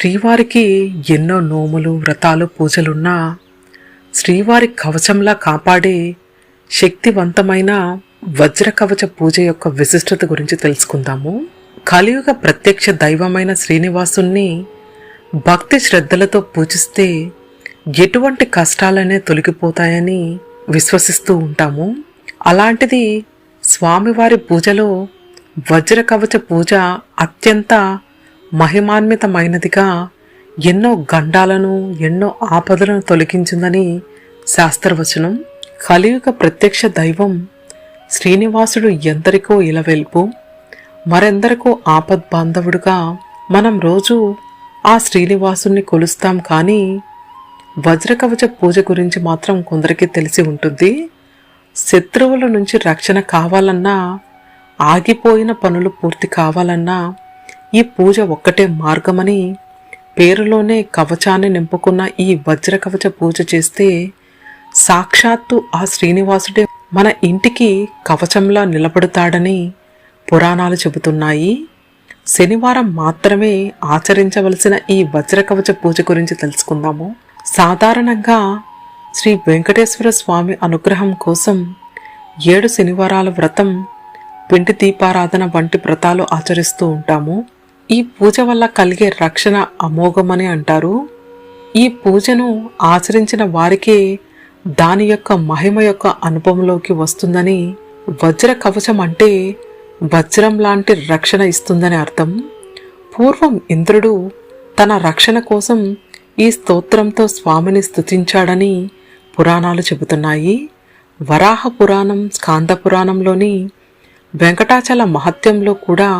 శ్రీవారికి ఎన్నో నోములు, వ్రతాలు, పూజలున్నా శ్రీవారి కవచంలా కాపాడే శక్తివంతమైన వజ్రకవచ పూజ యొక్క విశిష్టత గురించి తెలుసుకుందాము. కలియుగ ప్రత్యక్ష దైవమైన శ్రీనివాసుణ్ణి భక్తి శ్రద్ధలతో పూజిస్తే ఎటువంటి కష్టాలనే తొలగిపోతాయని విశ్వసిస్తూ ఉంటాము. అలాంటిది స్వామివారి పూజలో వజ్రకవచ పూజ అత్యంత మహిమాన్వితమైనదిగా ఎన్నో గండాలను, ఎన్నో ఆపదలను తొలగించిందని శాస్త్రవచనం. కలియుగ ప్రత్యక్ష దైవం శ్రీనివాసుడు ఎందరికో ఇలవెల్పు, మరెందరికో ఆపద్బాంధవుడుగా మనం రోజు ఆ శ్రీనివాసుని కొలుస్తాం. కానీ వజ్రకవచ పూజ గురించి మాత్రం కొందరికి తెలిసి ఉంటుంది. శత్రువుల నుంచి రక్షణ కావాలన్నా, ఆగిపోయిన పనులు పూర్తి కావాలన్నా ఈ పూజ ఒక్కటే మార్గమని పేరులోనే కవచాన్ని నింపుకున్న ఈ వజ్రకవచ పూజ చేస్తే సాక్షాత్తు ఆ శ్రీనివాసుడే మన ఇంటికి కవచంలా నిలబడతాడని పురాణాలు చెబుతున్నాయి. శనివారం మాత్రమే ఆచరించవలసిన ఈ వజ్రకవచ పూజ గురించి తెలుసుకుందాము. సాధారణంగా శ్రీ వెంకటేశ్వర స్వామి అనుగ్రహం కోసం 7 శనివారాల వ్రతం, పిండి దీపారాధన వంటి వ్రతాలు ఆచరిస్తూ ఉంటాము. ఈ పూజ వల్ల కలిగే రక్షణ అమోఘమని అంటారు. ఈ పూజను ఆచరించిన వారికే దాని యొక్క మహిమ యొక్క అనుభవంలోకి వస్తుందని, వజ్ర కవచం అంటే వజ్రం లాంటి రక్షణ ఇస్తుందని అర్థం. పూర్వం ఇంద్రుడు తన రక్షణ కోసం ఈ స్తోత్రంతో స్వామిని స్తుతించాడని పురాణాలు చెబుతున్నాయి. వరాహ పురాణం, స్కాంద పురాణంలోని వెంకటాచల మహత్యంలో కూడా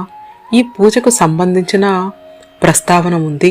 ఈ పూజకు సంబంధించిన ప్రస్తావన ఉంది.